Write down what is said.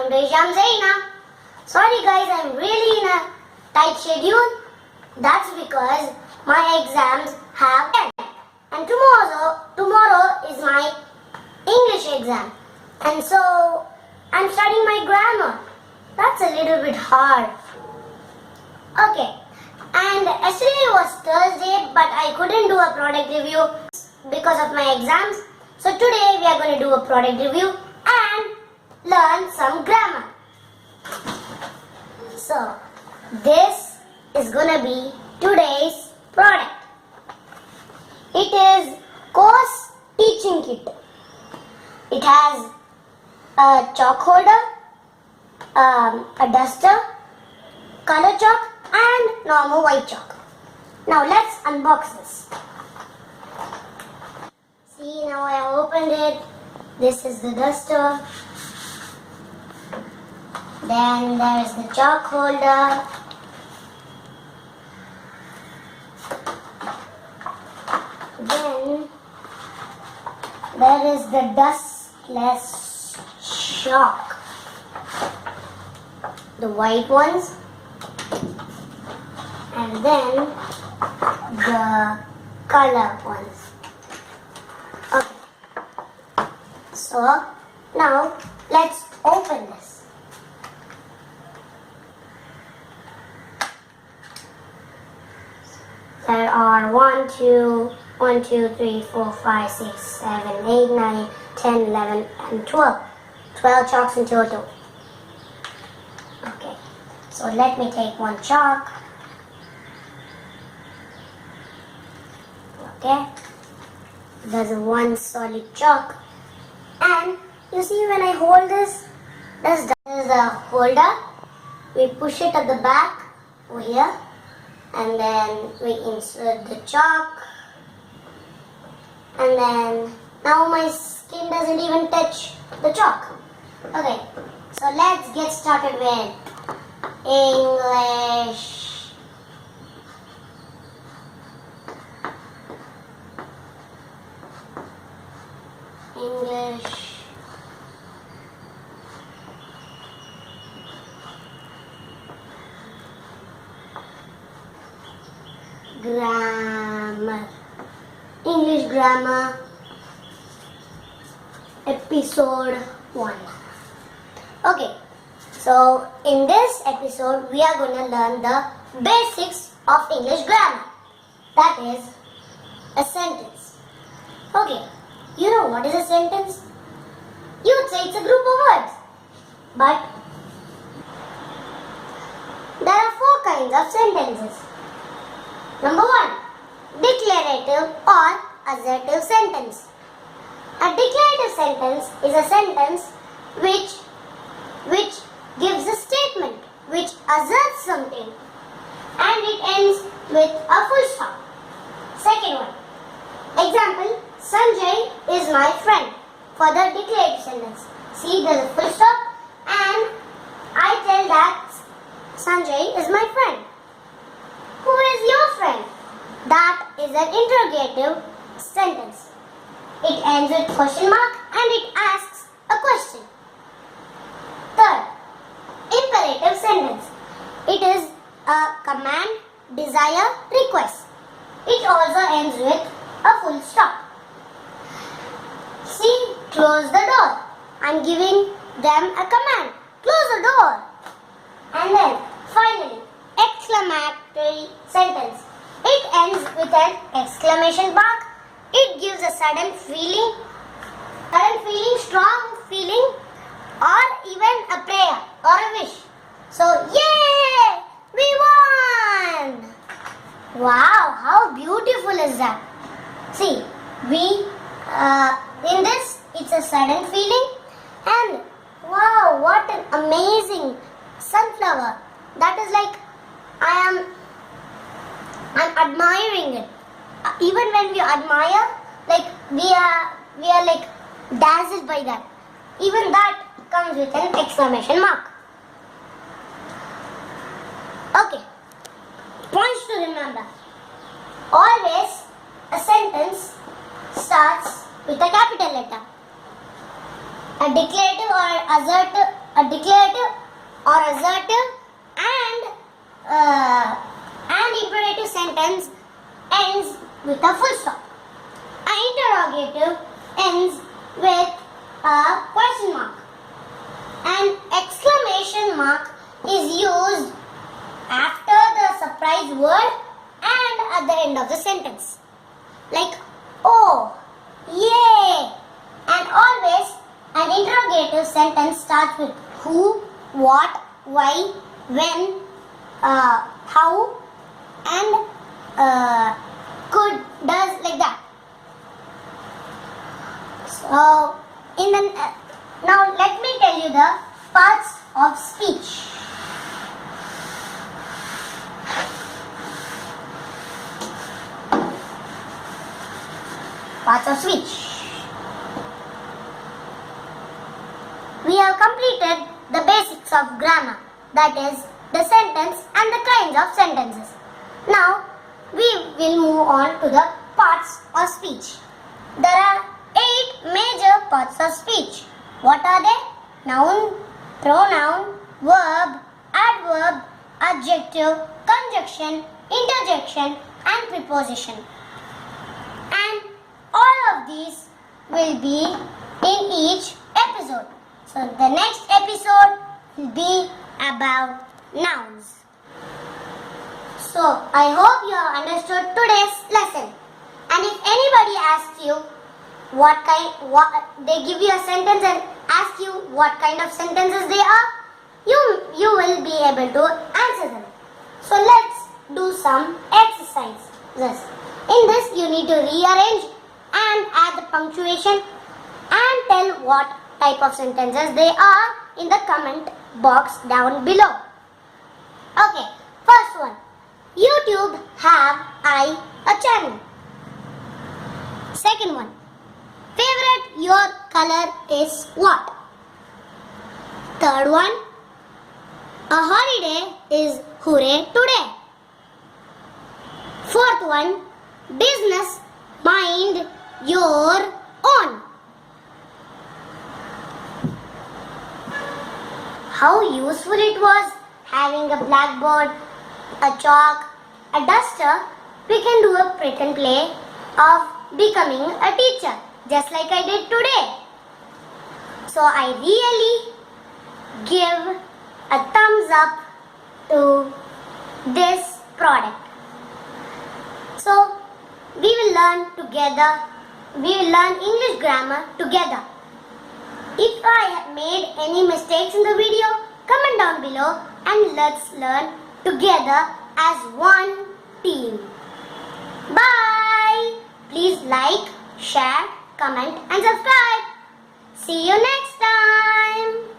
welcome to Hisham Zaina. Sorry guys, I'm really in a tight schedule. That's because my exams have ended. And tomorrow is my English exam. And so I'm studying my grammar. That's a little bit hard. Okay. And yesterday was Thursday, but I couldn't do a product review because of my exams. So today we are going to do a product review and learn some grammar. So this is going to be today's product. It is course teaching kit. It has a chalk holder, a duster, color chalk and normal white chalk. Now let's unbox this. See, now I have opened it. This is the duster. Then there is the chalk holder. Then there is the dustless chalk. The white ones. And then the color ones. Okay. So now let's open this. There are 1, 2, 3, 4, 5, 6, 7, 8, 9, 10, 11, and 12. 12 chalks in total. Okay. So let me take one chalk. Okay, there's a one solid chalk, and you see when I hold this, this is the holder. We push it at the back over here, and then we insert the chalk, and then now my skin doesn't even touch the chalk. Okay, so let's get started with English. English grammar. English grammar episode 1. Okay, so in this episode we are going to learn the basics of English grammar. That is a sentence. Okay. You know what is a sentence? You would say it's a group of words. But there are 4 kinds of sentences. Number 1, declarative or assertive sentence. A declarative sentence is a sentence which gives a statement, which asserts something, and it ends with a full stop. Second one, example, Sanjay is my friend. For the declarative sentence, see there's a full stop and I tell that Sanjay is my friend. Who is your friend? That is an interrogative sentence. It ends with question mark and it asks a question. Third, imperative sentence. It is a command, desire, request. It also ends with a full stop. See, close the door. I'm giving them a command. Close the door. And then, finally, exclamatory sentence. It ends with an exclamation mark. It gives a sudden feeling, strong feeling, or even a prayer or a wish. So, yay! We won! Wow, how beautiful is that? See, in this, it's a sudden feeling, and wow, what an amazing sunflower. That is like, I'm admiring it. Even when we admire, like we are like dazzled by that. Even that comes with an exclamation mark. Okay, points to remember. Always a sentence starts with a capital letter. A declarative or a declarative or assertive, and imperative sentence ends with a full stop. An interrogative ends with a question mark. An exclamation mark is used after the surprise word and at the end of the sentence. Like, oh, yay! And always an interrogative sentence starts with who, what, why, when, how, and could, does, like that. So, now let me tell you the parts of speech. Parts of speech. We have completed the basics of grammar, that is, the sentence and the kinds of sentences. Now, we will move on to the parts of speech. There are 8 major parts of speech. What are they? Noun, pronoun, verb, adverb, adjective, conjunction, interjection, and preposition. And all of these will be in each episode. So the next episode will be about nouns. So I hope you have understood today's lesson. And if anybody asks you they give you a sentence and ask you what kind of sentences they are, you will be able to answer them. So let's do some exercises. In this you need to rearrange and add the punctuation and tell what type of sentences they are in the comment box down below. Okay, first one. YouTube have I a channel. Second one. Favorite your color is what? Third one. A holiday is hooray today. Fourth one. Business mind your own. How useful it was having a blackboard, a chalk, a duster. We can do a pretend play of becoming a teacher, just like I did today. So I really give a thumbs up to this product. So we will learn together. We will learn English grammar together. If I have made any mistakes in the video, comment down below and let's learn together as one team. Bye! Please like, share, comment and subscribe. See you next time.